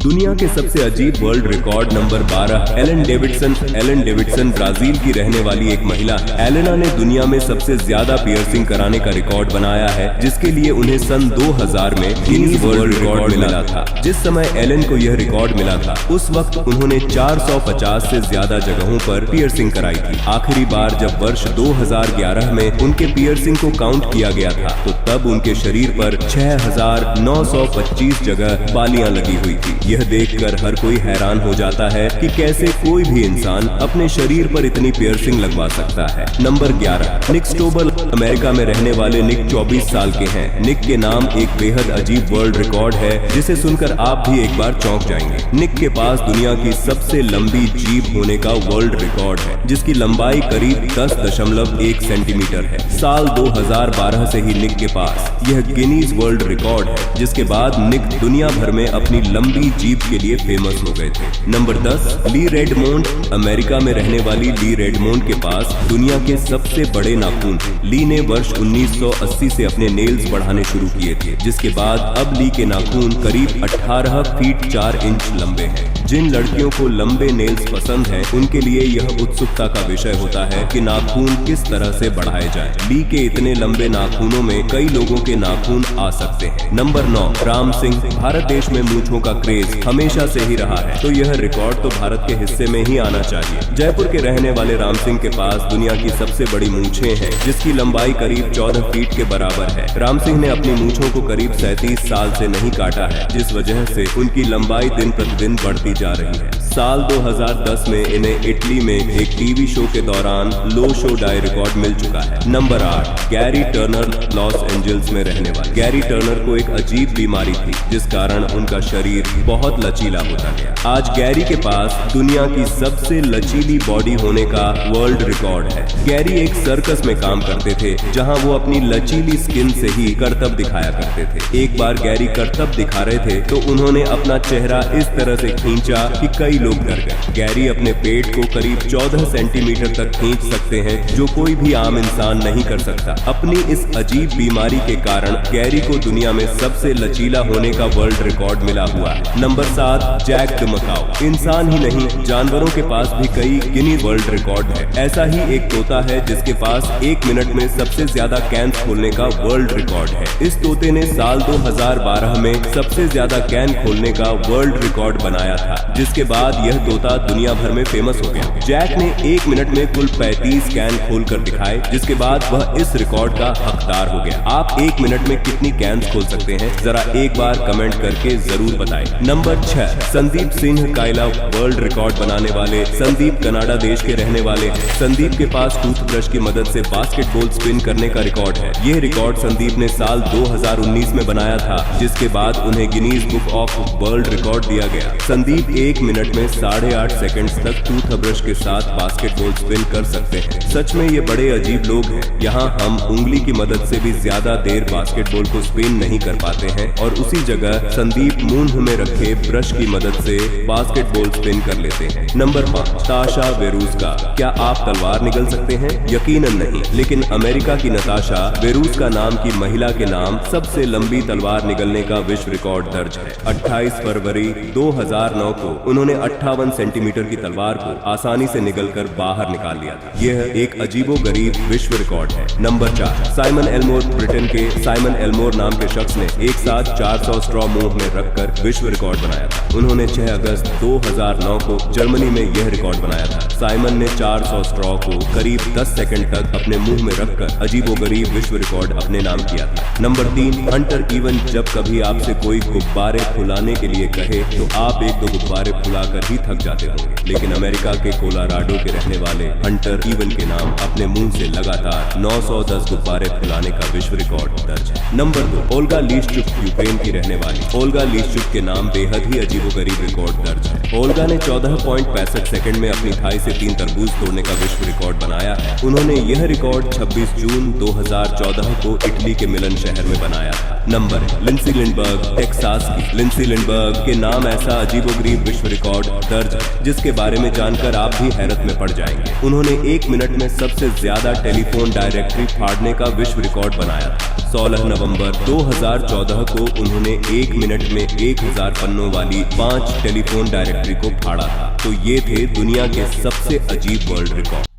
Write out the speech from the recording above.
दुनिया के सबसे अजीब world record number 12 Alan Davidson. Alan Davidson Brazil की रहने वाली एक महिला है। एलेना ने दुनिया में सबसे ज्यादा पियर्सिंग कराने का रिकॉर्ड बनाया है, जिसके लिए उन्हें सन 2000 में गिनीज वर्ल्ड रिकॉर्ड मिला था। जिस समय एलन को यह रिकॉर्ड मिला था, उस वक्त उन्होंने 450 से ज्यादा जगहों पर पियर्सिंग कराई थी। आखिरी बार जब वर्ष 2011 में उनके पियर्सिंग को काउंट किया गया था, तो तब उनके शरीर पर 6925 जगह बालियां लगी हुई थी। यह देखकर हर कोई हैरान हो जाता है कि कैसे कोई भी इंसान अपने शरीर पर इतनी पियर्सिंग लगवा सकता है। नंबर 11 निक स्टोबल। अमेरिका में रहने वाले निक 24 साल के हैं। निक के नाम एक बेहद अजीब वर्ल्ड रिकॉर्ड है, जिसे सुनकर आप भी एक बार चौंक जाएंगे। निक के पास दुनिया की सबसे लंबी जीभ होने का वर्ल्ड रिकॉर्ड है, जिसकी लंबाई करीब 10.1 सेंटीमीटर है। साल 2012 से ही निक के पास यह गिनीज वर्ल्ड रिकॉर्ड है, जिसके बाद निक दुनिया भर में अपनी लंबी जीभ के लिए फेमस हो गए थे। नंबर 10 ली रेडमोंड। अमेरिका में रहने वाली ली रेडमोंड के पास दुनिया के सबसे बड़े नाखून थे। ली ने वर्ष 1980 से अपने नेल्स बढ़ाने शुरू किए थे, जिसके बाद अब ली के नाखून करीब 18 फीट 4 इंच लंबे हैं। जिन लड़कियों को लंबे नेल्स पसंद हैं, उनके लिए यह उत्सुकता का विषय होता है कि नाखून किस तरह से बढ़ाए जाए। ली के इतने लंबे नाखूनों में कई लोगों के नाखून आ सकते हैं। नंबर 9 राम सिंह। भारत देश में मूंछों का क्रेज हमेशा से ही रहा है, तो यह रिकॉर्ड तो भारत के हिस्से में ही आना चाहिए। जयपुर के रहने वाले राम सिंह के पास दुनिया की सबसे बड़ी मूंछें हैं, जिसकी लंबाई करीब 14 फीट के बराबर है। राम सिंह ने अपनी मूंछों को करीब 37 साल से नहीं काटा है, जिस वजह से उनकी लंबाई दिन प्रतिदिन बढ़ती जा रही है। साल 2010 में इन्हें इटली में एक टीवी शो के दौरान लो शो डाई रिकॉर्ड मिल चुका है। Number 8 Gary Turner. Los Angeles में रहने वाले गैरी टर्नर को एक अजीब बीमारी थी, जिस कारण उनका शरीर बहुत लचीला होता गया। आज गैरी के पास दुनिया की सबसे लचीली बॉडी होने का वर्ल्ड रिकॉर्ड है। गैरी एक सर्कस में काम करते थे, जहां वो अपनी लचीली स्किन से ही करतब दिखाया करते थे। एक बार गैरी करतब दिखा रहे थे, तो उन्होंने अपना चेहरा इस तरह से खींचा कि कई लोग डर गए। गैरी अपने पेट को करीब 14 सेंटीमीटर तक खींच सकते हैं, जो कोई भी आम इंसान नहीं कर सकता। अपनी इस अजीब बीमारी के कारण गैरी को दुनिया में सबसे लचीला होने का वर्ल्ड रिकॉर्ड मिला हुआ है। Number 7 Jack the Macao. इंसान ही नहीं, जानवरों के पास भी कई गिनीज वर्ल्ड रिकॉर्ड है। ऐसा ही एक तोता है, जिसके पास 1 मिनट में सबसे ज्यादा कैन खोलने का वर्ल्ड रिकॉर्ड है। इस तोते ने साल 2012 में सबसे ज्यादा कैन खोलने का वर्ल्ड रिकॉर्ड बनाया था, जिसके बाद यह तोता दुनिया भर में फेमस हो गया। जैक ने 1 मिनट में कुल 35 कैन खोलकर दिखाए, जिसके बाद वह इस रिकॉर्ड का हकदार हो गया। आप 1 मिनट में कितनी कैन खोल सकते हैं, जरा एक बार कमेंट करके जरूर बताएं। Number 6 Sandeep Singh Kayla. World record बनाने वाले संदीप कनाडा देश के रहने वाले हैं। संदीप के पास टूथब्रश की मदद से बास्केटबॉल स्पिन करने का रिकॉर्ड है। यह रिकॉर्ड संदीप ने साल 2019 में बनाया था, जिसके बाद उन्हें Guinness book of world record दिया गया। संदीप 1 मिनट में 8.5 सेकंड्स तक टूथब्रश के साथ बास्केटबॉल स्पिन कर सकते हैं। सच में ये बड़े अजीब लोग हैं। यहाँ हम उंगली की मदद से भी ज्यादा देर बास्केटबॉल को स्पिन नहीं कर पाते हैं, और उसी जगह संदीप मुंह में रखे ब्रश की मदद से बास्केटबॉल स्पिन कर लेते हैं। नंबर 5 ताशा वेरूज़का। क्या आप तलवार निगल सकते हैं? यकीनन नहीं, लेकिन अमेरिका की नताशा वेरूज़का नाम की महिला के नाम सबसे लंबी तलवार निगलने का विश्व रिकॉर्ड दर्ज है। 28 फरवरी 2009 को उन्होंने 58 सेंटीमीटर की तलवार को आसानी से निगलकर बाहर निकाल लिया था। यह एक अजीबोगरीब विश्व रिकॉर्ड है। Number 4 Simon Elmore. ब्रिटेन के साइमन एल्मोर नाम के शख्स ने एक साथ 400 स्ट्रॉ मुंह में रखकर विश्व रिकॉर्ड बनाया था। उन्होंने 6 अगस्त 2009 को जर्मनी में यह रिकॉर्ड बनाया था। साइमन ने 400 स्ट्रॉ को करीब 10 सेकंड तक अपने मुंह में रखकर अजीबोगरीब विश्व रिकॉर्ड अपने नाम किया था। Number 3 Hunter even. जब कभी आपसे कोई गुब्बारे फुलाने के लिए कहे, तो आप 1-2 गुब्बारे फुलाकर ही थक जाते होंगे, लेकिन अमेरिका के कोलोराडो के रहने वाले हंटर इवन के नाम अपने मुंह से लगातार 910 गुब्बारे फुलाने का विश्व रिकॉर्ड दर्ज है। Number 2 Olga लीशचुक। यूक्रेन की रहने वाली ओल्गा लीशचुक के नाम बेहद ही अजीबोगरीब रिकॉर्ड दर्ज है। ओल्गा ने 14.65 सेकंड में अपनी थाई से 3 तरबूज तोड़ने का विश्व रिकॉर्ड बनाया है। उन्होंने यह रिकॉर्ड 26 जून 2014 को इटली के मिलन शहर में बनाया था। Number Lindsey Lindberg. टेक्सास की लिंडसी लिंडबर्ग के नाम ऐसा अजीबोगरीब विश्व रिकॉर्ड दर्ज है, जिसके बारे में जानकर आप भी हैरत में पड़ जाएंगे। उन्होंने 1 मिनट में सबसे ज्यादा टेलीफोन डायरेक्टरी फाड़ने का विश्व रिकॉर्ड बनाया था। 16 नवंबर 2014 को उन्होंने 1 मिनट में 1000 पन्नों वाली 5 टेलीफोन डायरेक्टरी को फाड़ा था। तो ये थे दुनिया के सबसे अजीब वर्ल्ड रिकॉर्ड।